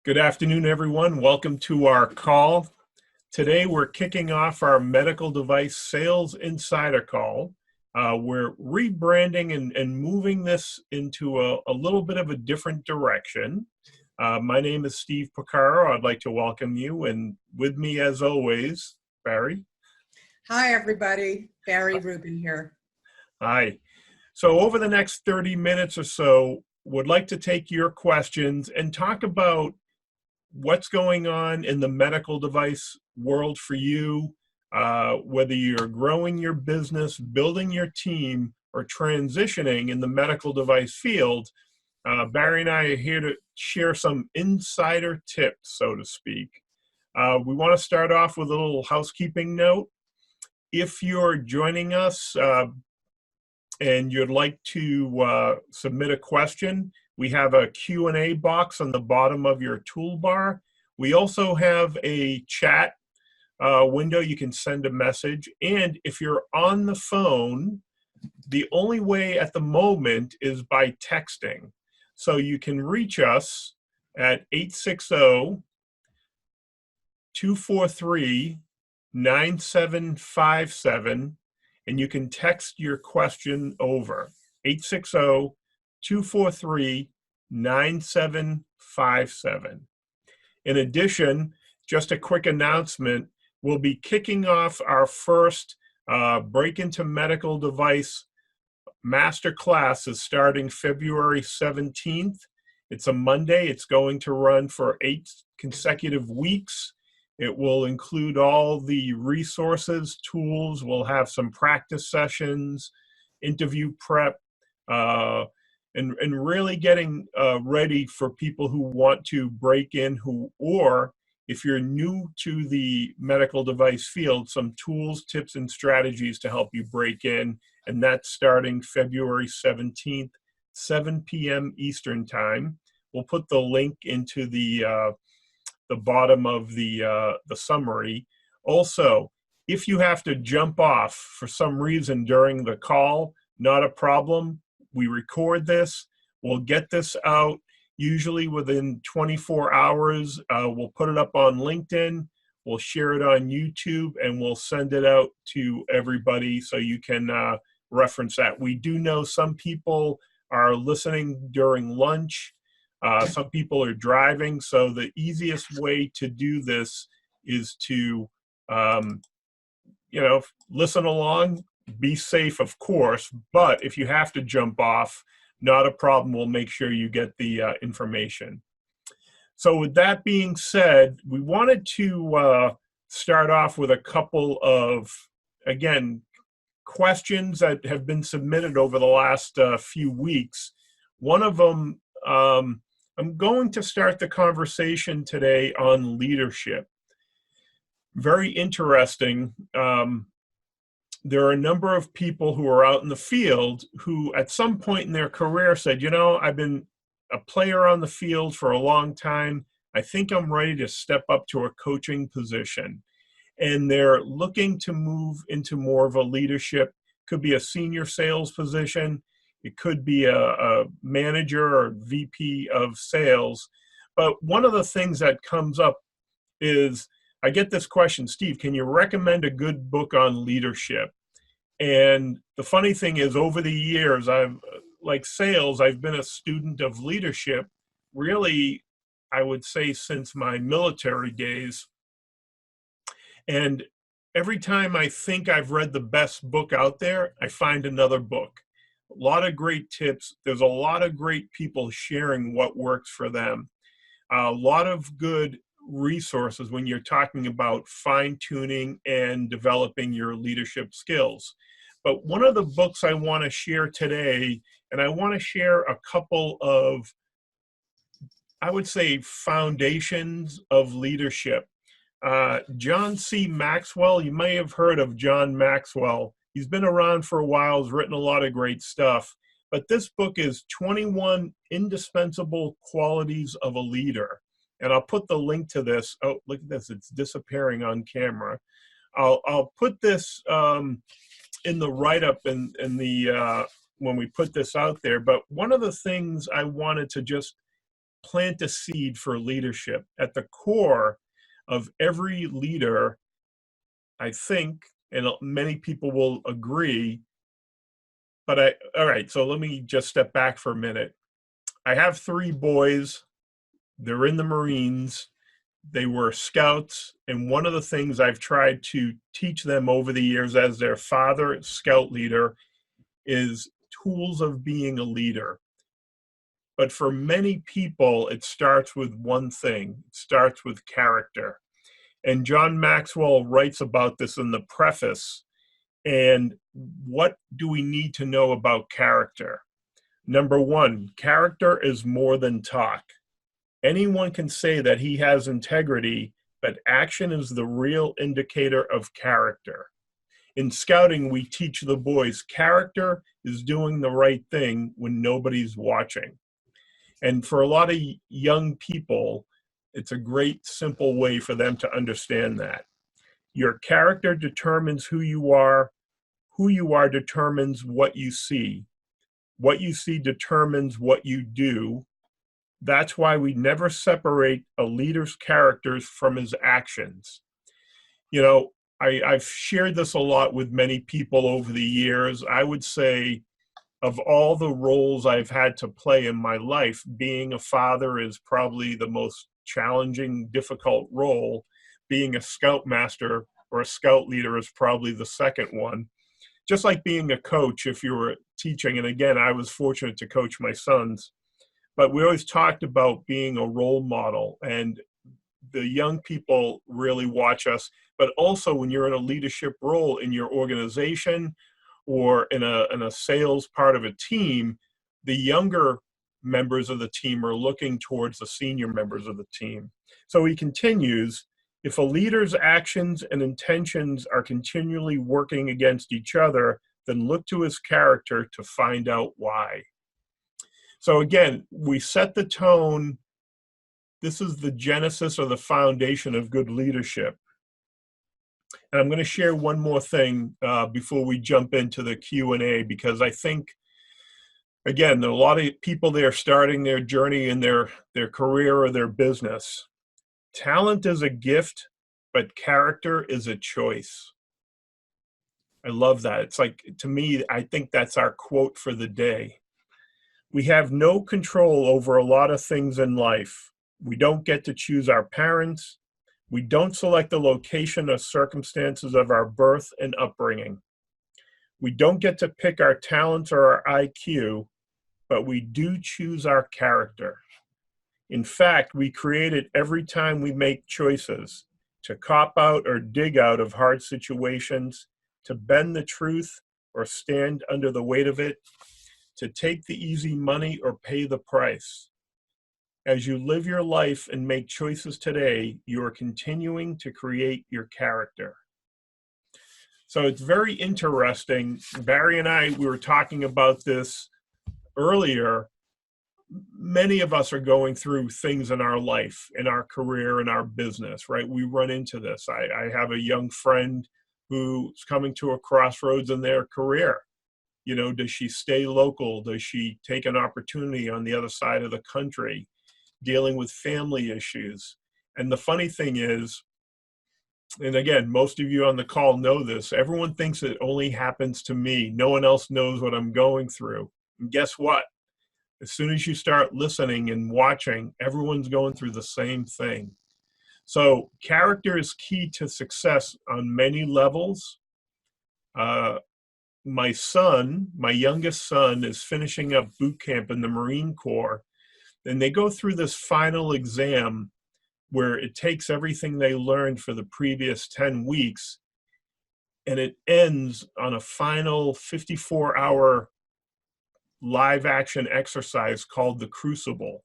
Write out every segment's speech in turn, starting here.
Good afternoon, everyone. Welcome to our call. Today, we're kicking off our medical device sales insider call. We're rebranding and moving this into a little bit of a different direction. My name is Steve Porcaro. I'd like to welcome you. And with me, as always, Barry. Hi, everybody. Bari, Rubin here. Hi. So over the next 30 minutes or so, would like to take your questions and talk about what's going on in the medical device world for you, whether you're growing your business, building your team, or transitioning in the medical device field. Barry and I are here to share some insider tips, so to speak. We want to start off with a little housekeeping note. If you're joining us and you'd like to submit a question, we have a Q&A box on the bottom of your toolbar. We also have a chat window. You can send a message. And if you're on the phone, the only way at the moment is by texting. So you can reach us at 860-243-9757, and you can text your question over 860-243-9757. In addition, just a quick announcement, we'll be kicking off our first Break into Medical Device Master Class is starting February 17th. It's a Monday. It's going to run for 8 consecutive weeks. It will include all the resources, tools. We'll have some practice sessions, interview prep, and really getting ready for people who want to break in, or if you're new to the medical device field, some tools, tips, and strategies to help you break in. And that's starting February 17th, 7 p.m. Eastern Time. We'll put the link into the bottom of the summary. Also, if you have to jump off for some reason during the call, not a problem. We record this. We'll get this out usually within 24 hours. We'll put it up on LinkedIn. We'll share it on YouTube, and we'll send it out to everybody so you can reference that. We do know some people are listening during lunch. Some people are driving, so the easiest way to do this is to, listen along. Be safe, of course, but if you have to jump off, not a problem. We'll make sure you get the information. So with that being said, we wanted to start off with a couple of, again, questions that have been submitted over the last few weeks. One of them, I'm going to start the conversation today on leadership. Very interesting. There are a number of people who are out in the field who at some point in their career said, I've been a player on the field for a long time. I think I'm ready to step up to a coaching position. And they're looking to move into more of a leadership. Could be a senior sales position. It could be a manager or VP of sales. But one of the things that comes up is, I get this question, Steve, can you recommend a good book on leadership? And the funny thing is, over the years, like sales, I've been a student of leadership, really, I would say since my military days. And every time I think I've read the best book out there, I find another book. A lot of great tips. There's a lot of great people sharing what works for them. A lot of good resources when you're talking about fine-tuning and developing your leadership skills. But one of the books I want to share today, and I want to share a couple of, I would say, foundations of leadership. John C. Maxwell, you may have heard of John Maxwell. He's been around for a while, has written a lot of great stuff. But this book is 21 Indispensable Qualities of a Leader. And I'll put the link to this. Oh, look at this. It's disappearing on camera. I'll put this in the write-up in the when we put this out there. But one of the things I wanted to just plant a seed for leadership. At the core of every leader, I think, and many people will agree, but all right, so let me just step back for a minute. I have 3 boys. They're in the Marines. They were scouts. And one of the things I've tried to teach them over the years as their father, scout leader, is tools of being a leader. But for many people, it starts with one thing. It starts with character. And John Maxwell writes about this in the preface. And what do we need to know about character? Number 1, character is more than talk. Anyone can say that he has integrity, but action is the real indicator of character. In scouting, we teach the boys character is doing the right thing when nobody's watching. And for a lot of young people, it's a great, simple way for them to understand that. Your character determines who you are. Who you are determines what you see. What you see determines what you do. That's why we never separate a leader's characters from his actions. You know, I've shared this a lot with many people over the years. I would say of all the roles I've had to play in my life, being a father is probably the most challenging, difficult role. Being a scoutmaster or a scout leader is probably the second one. Just like being a coach, if you were teaching, and again, I was fortunate to coach my sons, but we always talked about being a role model, and the young people really watch us. But also when you're in a leadership role in your organization or in a sales part of a team, the younger members of the team are looking towards the senior members of the team. So he continues, if a leader's actions and intentions are continually working against each other, then look to his character to find out why. So again, we set the tone. This is the genesis or the foundation of good leadership. And I'm going to share one more thing before we jump into the Q&A, because I think, again, there are a lot of people there starting their journey in their career or their business. Talent is a gift, but character is a choice. I love that. It's like, to me, I think that's our quote for the day. We have no control over a lot of things in life. We don't get to choose our parents. We don't select the location or circumstances of our birth and upbringing. We don't get to pick our talents or our IQ, but we do choose our character. In fact, we create it every time we make choices to cop out or dig out of hard situations, to bend the truth or stand under the weight of it, to take the easy money or pay the price. As you live your life and make choices today, you are continuing to create your character. So it's very interesting. Barry and I, we were talking about this earlier. Many of us are going through things in our life, in our career, in our business, right? We run into this. I have a young friend who's coming to a crossroads in their career. You know, does she stay local? Does she take an opportunity on the other side of the country? Dealing with family issues. And the funny thing is, and again, most of you on the call know this, everyone thinks it only happens to me. No one else knows what I'm going through. And guess what? As soon as you start listening and watching, everyone's going through the same thing. So character is key to success on many levels. My son, my youngest son, is finishing up boot camp in the Marine Corps. And they go through this final exam where it takes everything they learned for the previous 10 weeks, and it ends on a final 54-hour live action exercise called the Crucible.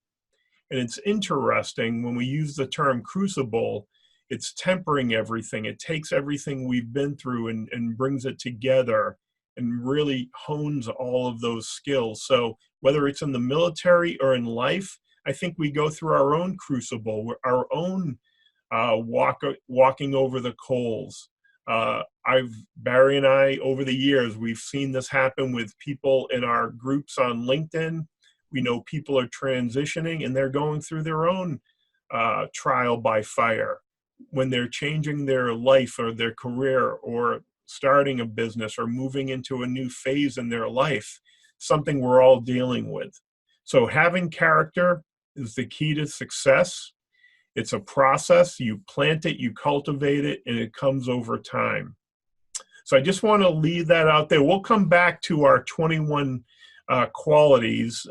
And it's interesting, when we use the term crucible, it's tempering everything. It takes everything we've been through and brings it together and really hones all of those skills. So whether it's in the military or in life, I think we go through our own crucible, our own walking over the coals. Barry and I, over the years, we've seen this happen with people in our groups on LinkedIn. We know people are transitioning and they're going through their own trial by fire when they're changing their life or their career or starting a business or moving into a new phase in their life, something we're all dealing with. So having character is the key to success. It's a process. You plant it, you cultivate it, and it comes over time. So I just want to leave that out there. We'll come back to our 21 qualities,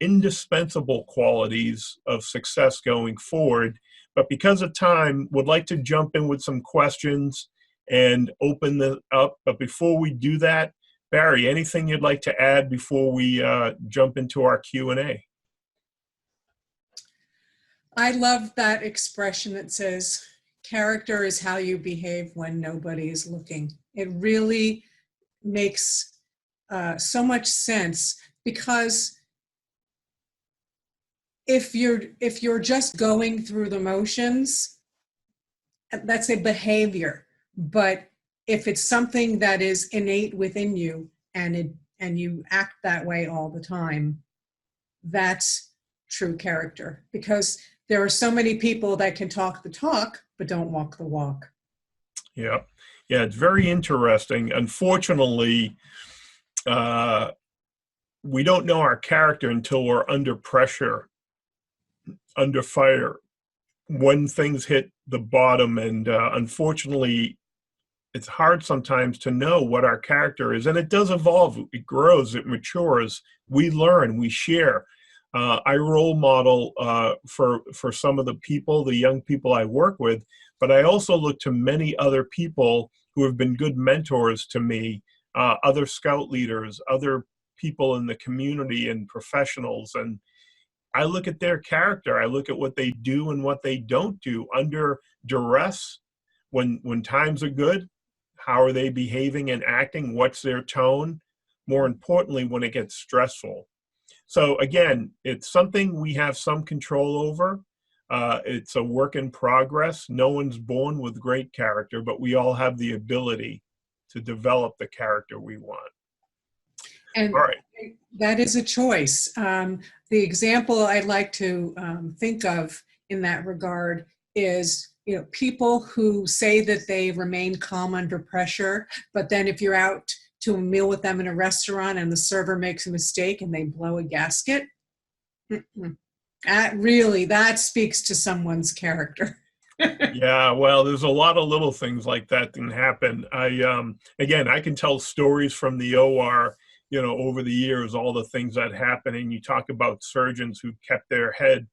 indispensable qualities of success going forward. But because of time, would like to jump in with some questions and open it up. But before we do that, Bari, anything you'd like to add before we jump into our Q&A? I love that expression that says, character is how you behave when nobody is looking. It really makes so much sense, because if you're just going through the motions, that's a behavior. But if it's something that is innate within you and you act that way all the time, that's true character. Because there are so many people that can talk the talk but don't walk the walk. Yeah, it's very interesting. Unfortunately, we don't know our character until we're under pressure, under fire, when things hit the bottom. And unfortunately, it's hard sometimes to know what our character is. And it does evolve. It grows. It matures. We learn. We share. I role model for some of the people, the young people I work with, but I also look to many other people who have been good mentors to me, other scout leaders, other people in the community and professionals. And I look at their character. I look at what they do and what they don't do under duress. When times are good, how are they behaving and acting? What's their tone? More importantly, when it gets stressful. So again, it's something we have some control over. It's a work in progress. No one's born with great character, but we all have the ability to develop the character we want. And all right. That is a choice. The example I'd like to think of in that regard is, people who say that they remain calm under pressure, but then if you're out to a meal with them in a restaurant and the server makes a mistake and they blow a gasket, that speaks to someone's character. Yeah, well, there's a lot of little things like that can happen. I can tell stories from the OR, over the years, all the things that happen. And you talk about surgeons who kept their head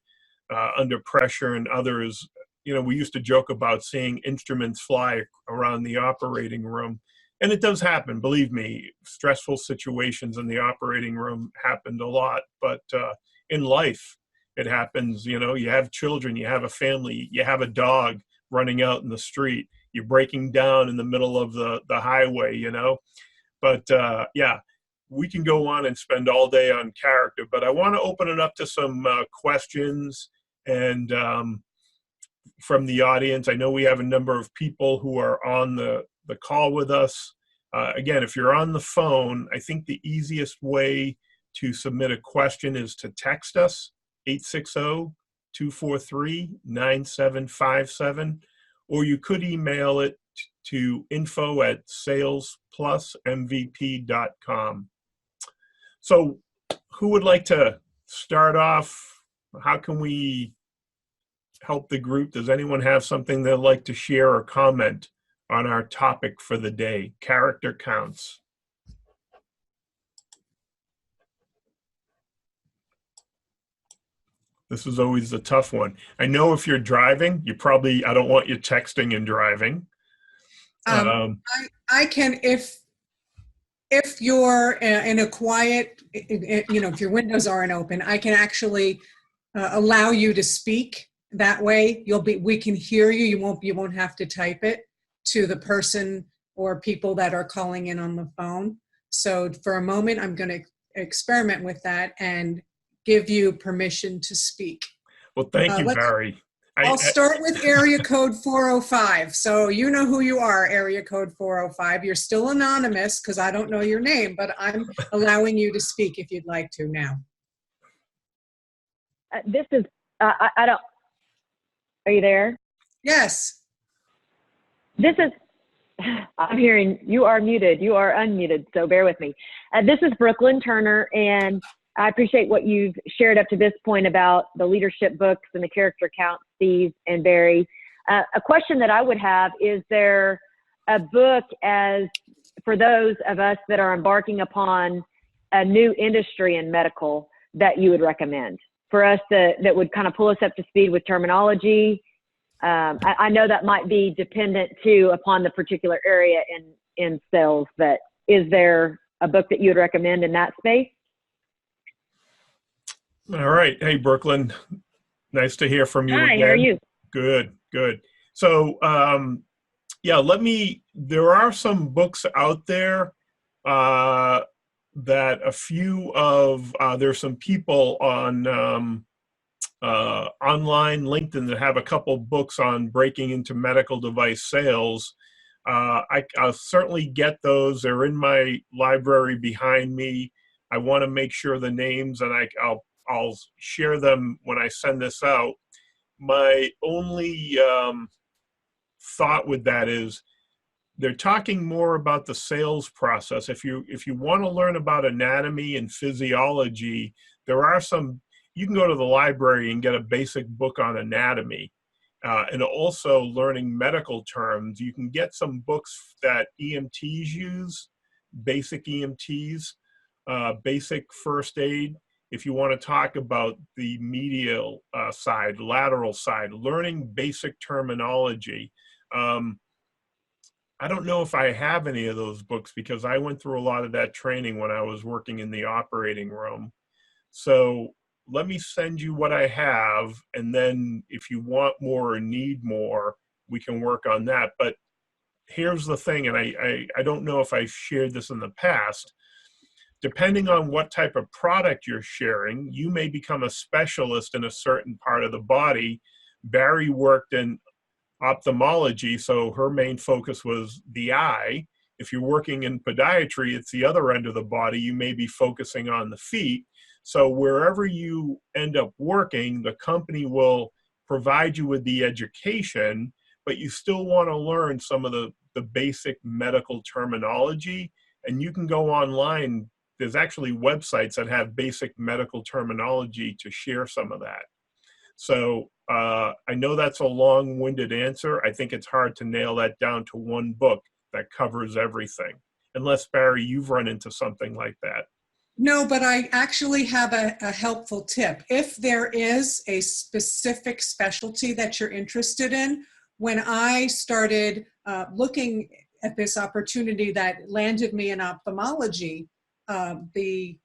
under pressure, and others, we used to joke about seeing instruments fly around the operating room. And it does happen, believe me. Stressful situations in the operating room happened a lot. But in life, it happens. You have children, you have a family, you have a dog running out in the street, you're breaking down in the middle of the highway, But we can go on and spend all day on character. But I want to open it up to some questions and from the audience. I know we have a number of people who are on the call with us. Again, if you're on the phone, I think the easiest way to submit a question is to text us, 860-243-9757, or you could email it to info@salesplusmvp.com. So who would like to start off? How can we help the group? Does anyone have something they'd like to share or comment on our topic for the day? Character counts. This is always a tough one. I know if you're driving, I don't want you texting and driving. I can, if you're in a quiet, if your windows aren't open, I can actually allow you to speak. That way we can hear you. You won't have to type it to the person or people that are calling in on the phone. So for a moment, I'm going to experiment with that and give you permission to speak. Well, thank you, Bari. I'll start with area code 405. So you know who you are, area code 405. You're still anonymous because I don't know your name, but I'm allowing you to speak if you'd like to now. This is, I don't, are you there? Yes. This is, I'm hearing you are muted, you are unmuted, so bear with me. This is Brooklyn Turner, and I appreciate what you've shared up to this point about the leadership books and the character counts, Steve and Bari. A question that I would have, is there a book as for those of us that are embarking upon a new industry in medical that you would recommend for us that would kind of pull us up to speed with terminology? I know that might be dependent too upon the particular area in sales, but is there a book that you would recommend in that space? All right. Hey, Brooklyn. Nice to hear from you Hi, again. how are you? Good, good. So, yeah, there are some books out there that there's some people on online LinkedIn that have a couple books on breaking into medical device sales. I'll certainly get those. They're in my library behind me. I want to make sure the names, and I'll share them when I send this out. My only thought with that is they're talking more about the sales process. If you want to learn about anatomy and physiology, there are some. You can go to the library and get a basic book on anatomy, and also learning medical terms. You can get some books that EMTs use, basic EMTs, basic first aid. If you want to talk about the medial side, lateral side, learning basic terminology. I don't know if I have any of those books because I went through a lot of that training when I was working in the operating room. So let me send you what I have, and then if you want more or need more, we can work on that. But here's the thing, and I don't know if I've shared this in the past. Depending on what type of product you're sharing, you may become a specialist in a certain part of the body. Bari worked in ophthalmology, so her main focus was the eye. If you're working in podiatry, it's the other end of the body. You may be focusing on the feet. So wherever you end up working, the company will provide you with the education, but you still want to learn some of the basic medical terminology. And you can go online. There's actually websites that have basic medical terminology to share some of that. So I know that's a long-winded answer. I think it's hard to nail that down to one book that covers everything. Unless, Bari, you've run into something like that. No, but I actually have a helpful tip. If there is a specific specialty that you're interested in, when I started looking at this opportunity that landed me in ophthalmology, the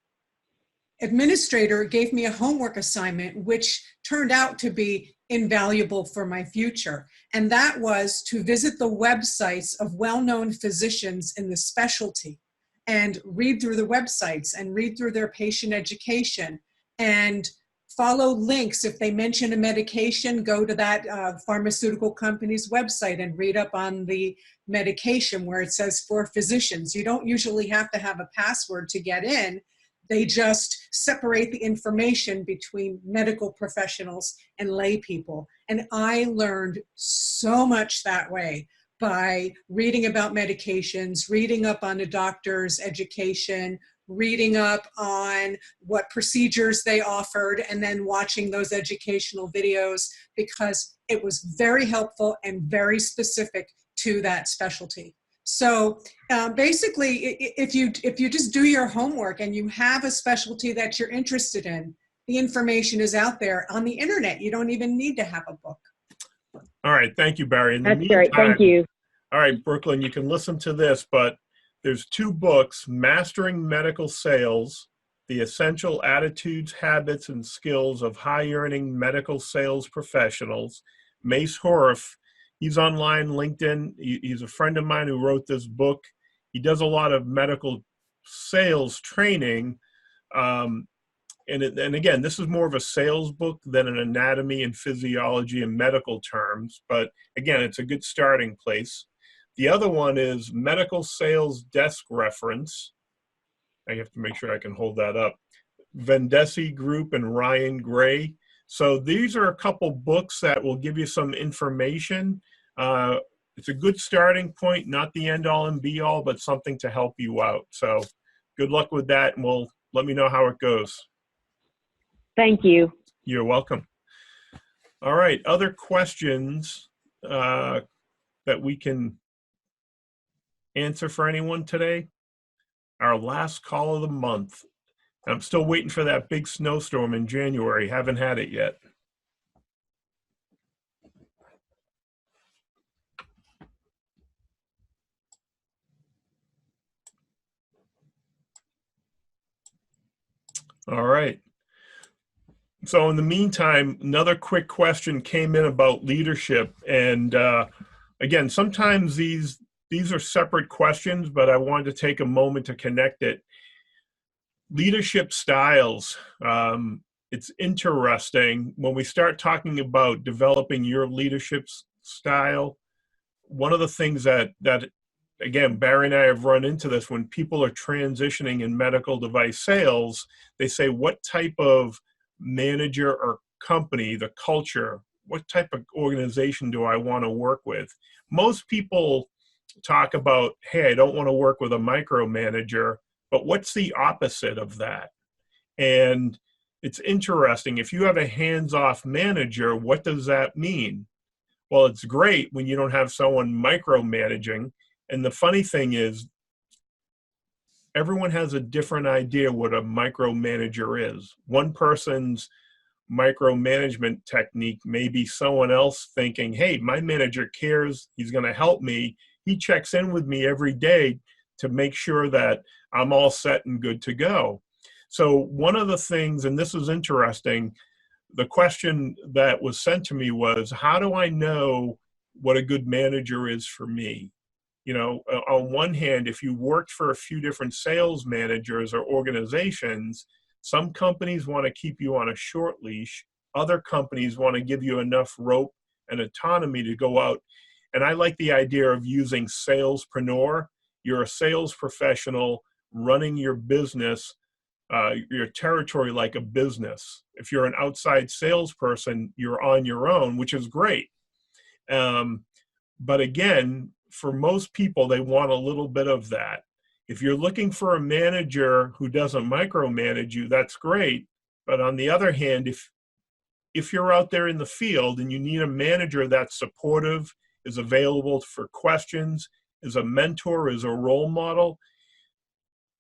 administrator gave me a homework assignment, which turned out to be invaluable for my future. And that was to visit the websites of well-known physicians in the specialty and read through the websites and read through their patient education and follow links. If they mention a medication, go to that pharmaceutical company's website and read up on the medication where it says for physicians. You don't usually have to have a password to get in. They just separate the information between medical professionals and lay people. And I learned so much that way by reading about medications, reading up on a doctor's education, reading up on what procedures they offered, and then watching those educational videos because it was very helpful and very specific to that specialty. So basically, if you just do your homework and you have a specialty that you're interested in, the information is out there on the internet. You don't even need to have a book. All right. Thank you, Bari. That's great. Thank you. All right, Brooklyn, you can listen to this, but there's two books, Mastering Medical Sales, The Essential Attitudes, Habits, and Skills of High-Earning Medical Sales Professionals. Mace Horff, he's online, LinkedIn. He's a friend of mine who wrote this book. He does a lot of medical sales training. And again, this is more of a sales book than an anatomy and physiology and medical terms. But again, it's a good starting place. The other one is Medical Sales Desk Reference. I have to make sure I can hold that up. Vendesi Group and Ryan Gray. So these are a couple books that will give you some information. It's a good starting point, not the end all and be all, but something to help you out. So good luck with that, and let me know how it goes. Thank you. You're welcome. All right, other questions that we can answer for anyone today? Our last call of the month. I'm still waiting for that big snowstorm in January. Haven't had it yet. All right. So in the meantime, another quick question came in about leadership. And again, sometimes these are separate questions, but I wanted to take a moment to connect it. Leadership styles. It's interesting when we start talking about developing your leadership style. One of the things that again, Barry and I have run into this when people are transitioning in medical device sales, they say, what type of manager or company, the culture, what type of organization do I want to work with? Most people talk about, hey, I don't want to work with a micromanager, but what's the opposite of that? And it's interesting. If you have a hands-off manager, what does that mean? Well, it's great when you don't have someone micromanaging. And the funny thing is, everyone has a different idea what a micromanager is. One person's micromanagement technique may be someone else thinking, hey, my manager cares, he's going to help me. He checks in with me every day to make sure that I'm all set and good to go. So one of the things, and this is interesting, the question that was sent to me was, how do I know what a good manager is for me? You know, on one hand, if you worked for a few different sales managers or organizations, some companies want to keep you on a short leash. Other companies want to give you enough rope and autonomy to go out. And I like the idea of using salespreneur. You're a sales professional running your business, your territory like a business. If you're an outside salesperson, you're on your own, which is great. But again, for most people, they want a little bit of that. If you're looking for a manager who doesn't micromanage you, that's great. But on the other hand, if you're out there in the field and you need a manager that's supportive, is available for questions, is a mentor, is a role model,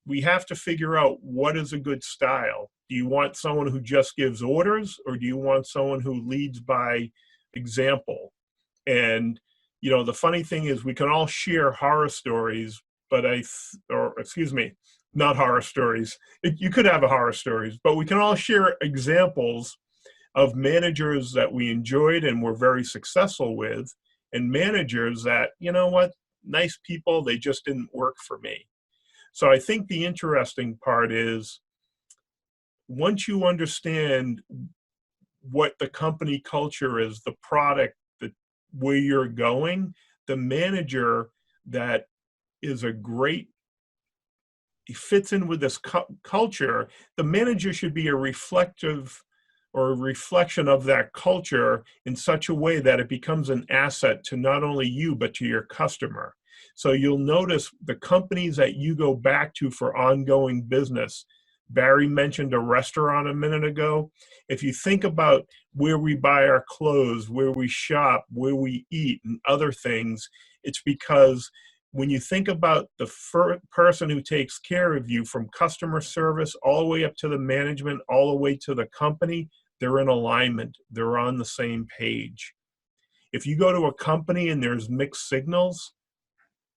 we have to figure out what is a good style. Do you want someone who just gives orders, or do you want someone who leads by example? And you know, the funny thing is we can all share horror stories, but not horror stories. You could have a horror stories, but we can all share examples of managers that we enjoyed and were very successful with, and managers that, you know what, nice people, they just didn't work for me. So I think the interesting part is, once you understand what the company culture is, the product, where you're going, the manager that is he fits in with this culture, the manager should be a reflection of that culture in such a way that it becomes an asset to not only you, but to your customer. So you'll notice the companies that you go back to for ongoing business. Barry mentioned a restaurant a minute ago. If you think about where we buy our clothes, where we shop, where we eat, and other things, it's because when you think about the person who takes care of you, from customer service all the way up to the management, all the way to the company, they're in alignment. They're on the same page. If you go to a company and there's mixed signals,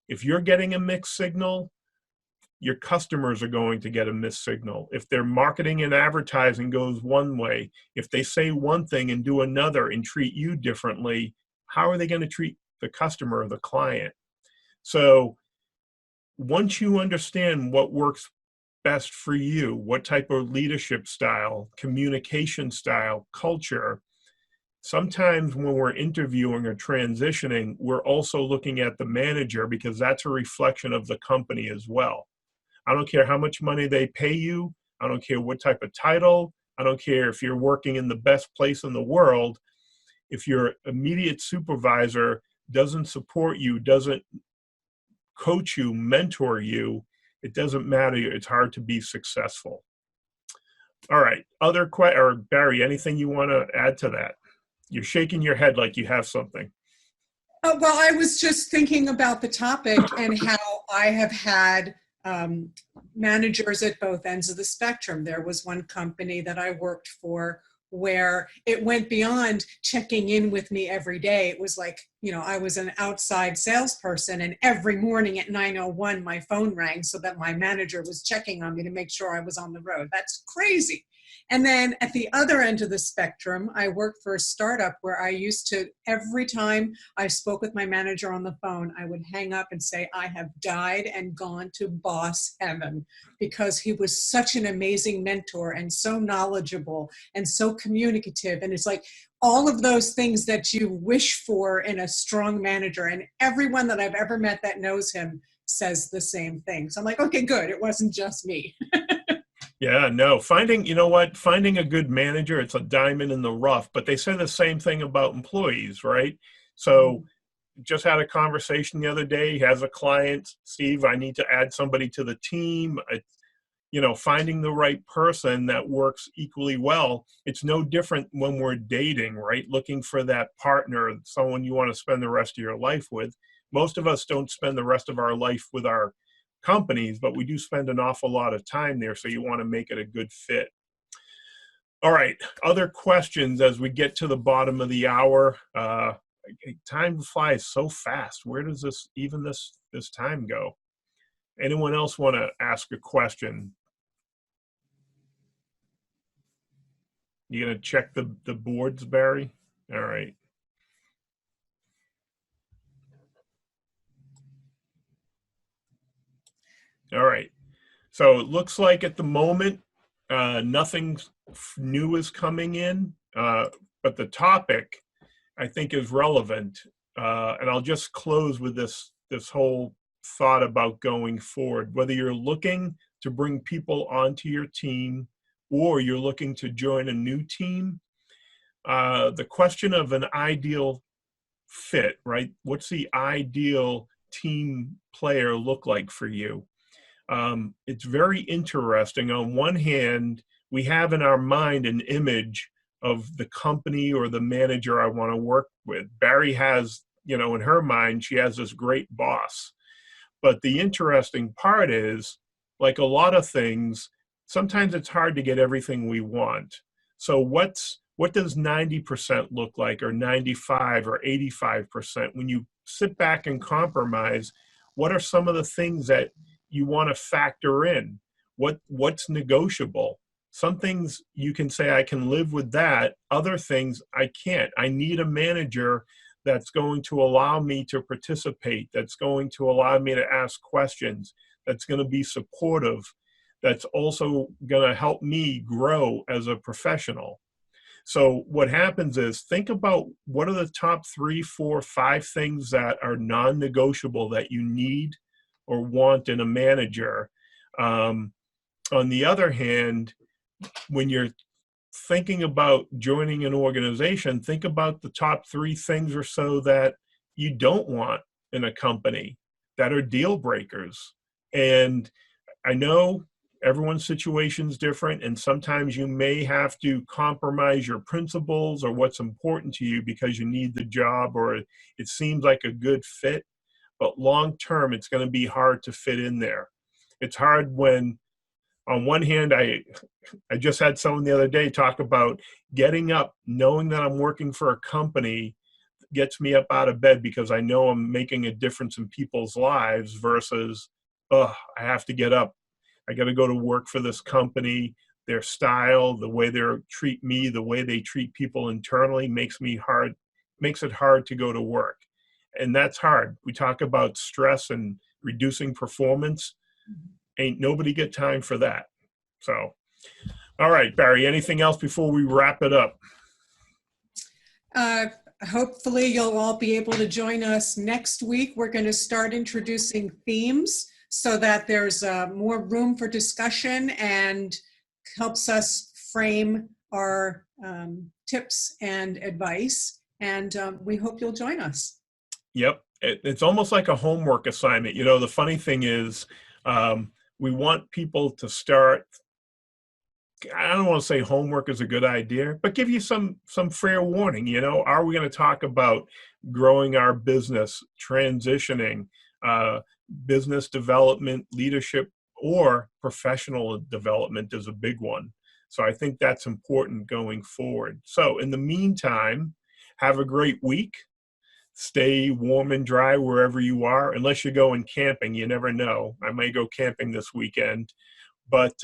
if you're getting a mixed signal, your customers are going to get a missed signal. If their marketing and advertising goes one way, if they say one thing and do another and treat you differently, how are they going to treat the customer or the client? So once you understand what works best for you, what type of leadership style, communication style, culture, sometimes when we're interviewing or transitioning, we're also looking at the manager, because that's a reflection of the company as well. I don't care how much money they pay you. I don't care what type of title. I don't care if you're working in the best place in the world. If your immediate supervisor doesn't support you, doesn't coach you, mentor you, it doesn't matter. It's hard to be successful. All right. Or Barry, anything you want to add to that? You're shaking your head like you have something. Well, I was just thinking about the topic and how I have had managers at both ends of the spectrum. There was one company that I worked for where it went beyond checking in with me every day. It was like, I was an outside salesperson, and every morning at 9:01, my phone rang so that my manager was checking on me to make sure I was on the road. That's crazy. And then at the other end of the spectrum, I worked for a startup where I used to, every time I spoke with my manager on the phone, I would hang up and say, I have died and gone to boss heaven, because he was such an amazing mentor and so knowledgeable and so communicative. And it's like all of those things that you wish for in a strong manager. And everyone that I've ever met that knows him says the same thing. So I'm like, okay, good. It wasn't just me. Yeah, no, finding a good manager, it's a diamond in the rough, but they say the same thing about employees, right? So just had a conversation the other day. He has a client, Steve, I need to add somebody to the team. Finding the right person that works equally well. It's no different when we're dating, right? Looking for that partner, someone you want to spend the rest of your life with. Most of us don't spend the rest of our life with our companies, but we do spend an awful lot of time there, so you want to make it a good fit. All right, other questions as we get to the bottom of the hour. Time flies so fast. Where does this time go? Anyone else want to ask a question? You gonna check the boards, Barry? All right. All right. So it looks like at the moment, nothing new is coming in, but the topic I think is relevant. And I'll just close with this whole thought about going forward. Whether you're looking to bring people onto your team or you're looking to join a new team, the question of an ideal fit, right? What's the ideal team player look like for you? It's very interesting. On one hand, we have in our mind an image of the company or the manager I want to work with. Barry has, in her mind, she has this great boss. But the interesting part is, like a lot of things, sometimes it's hard to get everything we want. So what does 90% look like, or 95 or 85%? When you sit back and compromise, what are some of the things that you want to factor in? What's negotiable? Some things you can say, I can live with that. Other things I can't. I need a manager that's going to allow me to participate, that's going to allow me to ask questions, that's going to be supportive, that's also going to help me grow as a professional. So what happens is, think about what are the top 3, 4, 5 things that are non-negotiable that you need or want in a manager. On the other hand, when you're thinking about joining an organization, think about the top 3 things or so that you don't want in a company that are deal breakers. And I know everyone's situation is different, and sometimes you may have to compromise your principles or what's important to you because you need the job or it seems like a good fit. But long term, it's going to be hard to fit in there. It's hard when, on one hand, I just had someone the other day talk about getting up, knowing that I'm working for a company gets me up out of bed because I know I'm making a difference in people's lives, versus, I have to get up. I got to go to work for this company. Their style, the way they treat me, the way they treat people internally makes it hard to go to work. And that's hard. We talk about stress and reducing performance. Ain't nobody get time for that. So, all right, Barry, anything else before we wrap it up? Hopefully you'll all be able to join us next week. We're going to start introducing themes so that there's more room for discussion and helps us frame our tips and advice. And we hope you'll join us. Yep. It's almost like a homework assignment. You know, the funny thing is, we want people to start, I don't want to say homework is a good idea, but give you some fair warning. You know, are we going to talk about growing our business, transitioning, business development, leadership, or professional development is a big one. So I think that's important going forward. So in the meantime, have a great week. Stay warm and dry wherever you are, unless you're going camping. You never know. I may go camping this weekend. But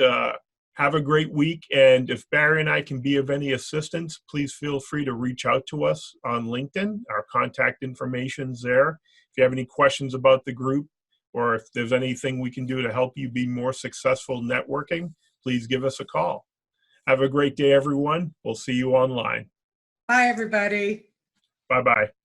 have a great week. And if Barry and I can be of any assistance, please feel free to reach out to us on LinkedIn. Our contact information's there. If you have any questions about the group, or if there's anything we can do to help you be more successful networking, please give us a call. Have a great day, everyone. We'll see you online. Bye, everybody. Bye-bye.